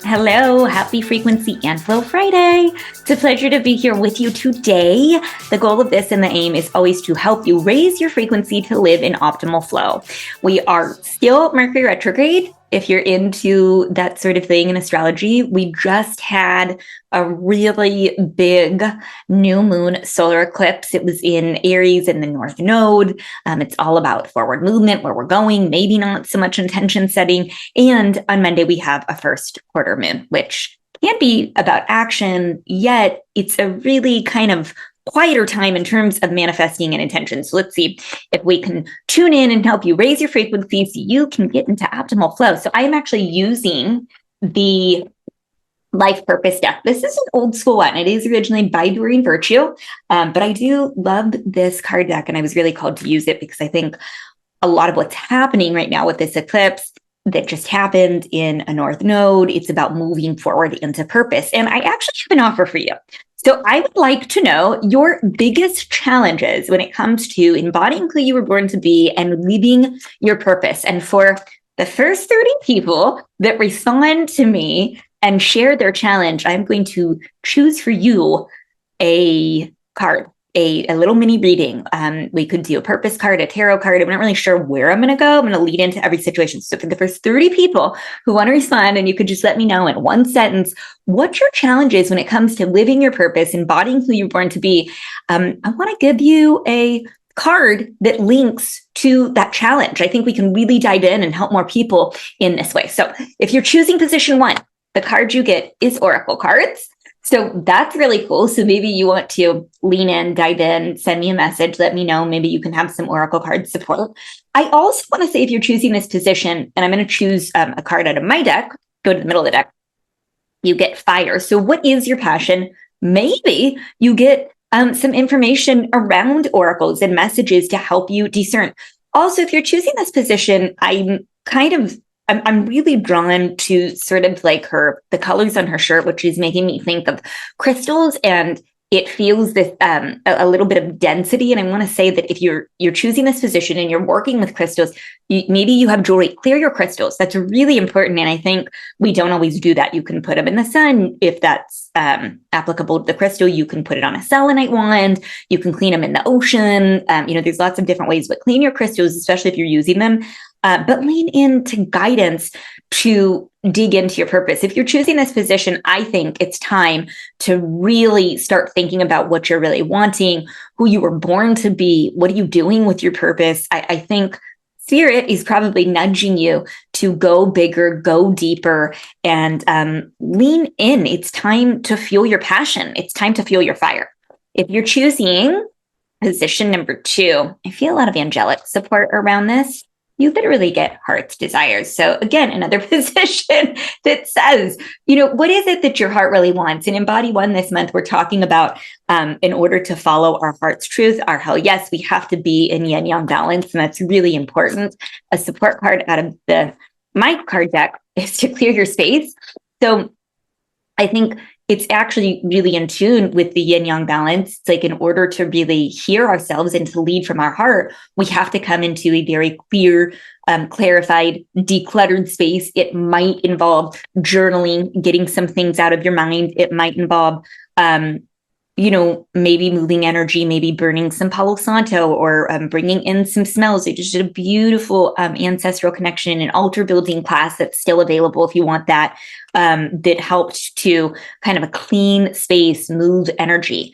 Hello, happy Frequency and Flow Friday. It's a pleasure to be here with you today. The goal of this and the aim is always to help you raise your frequency to live in optimal flow. We are still Mercury retrograde. If you're into that sort of thing in astrology, we just had a really big new moon solar eclipse. It was in Aries in the North Node. It's all about forward movement, where we're going, maybe not so much intention setting. And on Monday, we have a first quarter moon, which can be about action, yet it's a really kind of quieter time in terms of manifesting and intention. So let's see if we can tune in and help you raise your frequency so you can get into optimal flow. So I am actually using the Life Purpose deck. This is an old school one. It is originally by Doreen Virtue, but I do love this card deck, and I was really called to use it because I think a lot of what's happening right now with this eclipse that just happened in a North Node, it's about moving forward into purpose. And I actually have an offer for you. So I would like to know your biggest challenges when it comes to embodying who you were born to be and living your purpose. And for the first 30 people that respond to me and share their challenge, I'm going to choose for you a card, a little mini reading. We could do a purpose card, a tarot card. I'm not really sure where I'm going to go. I'm going to lead into every situation. So for the first 30 people who want to respond, and you could just let me know in one sentence, what your challenge is when it comes to living your purpose, embodying who you're born to be. I want to give you a card that links to that challenge. I think we can really dive in and help more people in this way. So if you're choosing position one, the card you get is Oracle cards. So that's really cool. So maybe you want to lean in, dive in, send me a message, let me know. Maybe you can have some Oracle card support. I also want to say, if you're choosing this position, and I'm going to choose a card out of my deck, go to the middle of the deck, you get fire. So what is your passion? Maybe you get some information around oracles and messages to help you discern. Also, if you're choosing this position, I'm really drawn to sort of like the colors on her shirt, which is making me think of crystals, and it feels this a little bit of density. And I want to say that if you're choosing this position and you're working with crystals, maybe you have jewelry, clear your crystals. That's really important. And I think we don't always do that. You can put them in the sun if that's applicable to the crystal. You can put it on a selenite wand. You can clean them in the ocean. There's lots of different ways, but clean your crystals, especially if you're using them. But lean into guidance to dig into your purpose. If you're choosing this position, I think it's time to really start thinking about what you're really wanting, who you were born to be, what are you doing with your purpose. I think Spirit is probably nudging you to go bigger, go deeper, and lean in. It's time to fuel your passion. It's time to fuel your fire. If you're choosing position number two, I feel a lot of angelic support around this. You literally get heart's desires. So again, another position that says, what is it that your heart really wants? And in Body One this month, we're talking about in order to follow our heart's truth, our hell yes, we have to be in yin yang balance. And that's really important. A support card out of my card deck is to clear your space. So I think it's actually really in tune with the yin yang balance. It's like, in order to really hear ourselves and to lead from our heart, we have to come into a very clear, clarified, decluttered space. It might involve journaling, getting some things out of your mind. It might involve, maybe moving energy, maybe burning some Palo Santo, or bringing in some smells. I just did a beautiful ancestral connection and altar building class that's still available if you want that. That helped to kind of a clean space, move energy.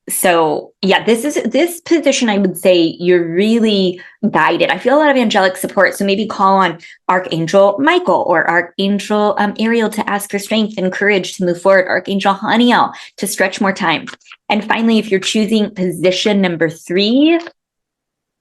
So yeah, this position, I would say you're really guided. I feel a lot of angelic support. So maybe call on Archangel Michael or Archangel Ariel to ask for strength and courage to move forward. Archangel Haniel to stretch more time. And finally, if you're choosing position number three,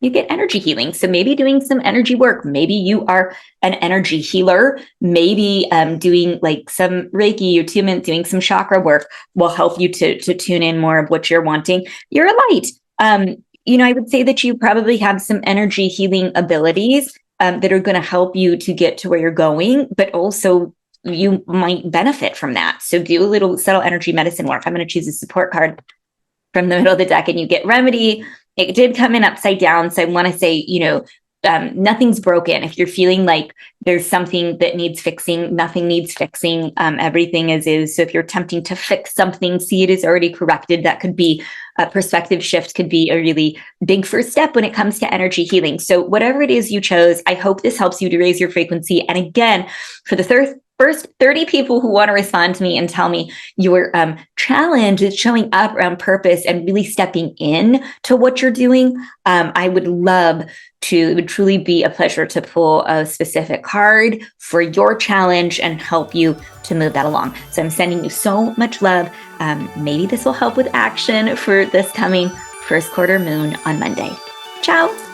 you get energy healing. So maybe doing some energy work. Maybe you are an energy healer. Maybe doing like some Reiki or attunement, doing some chakra work will help you to tune in more of what you're wanting. You're a light. I would say that you probably have some energy healing abilities that are going to help you to get to where you're going, but also you might benefit from that. So do a little subtle energy medicine work. I'm going to choose a support card from the middle of the deck, and you get remedy. It did come in upside down. So I want to say, nothing's broken. If you're feeling like there's something that needs fixing, nothing needs fixing. Everything is. So if you're attempting to fix something, see it as already corrected. That could be a perspective shift, could be a really big first step when it comes to energy healing. So whatever it is you chose, I hope this helps you to raise your frequency. And again, for the first 30 people who want to respond to me and tell me your challenge is showing up around purpose and really stepping in to what you're doing, I would love to, it would truly be a pleasure to pull a specific card for your challenge and help you to move that along. So I'm sending you so much love. Maybe this will help with action for this coming first quarter moon on Monday. Ciao.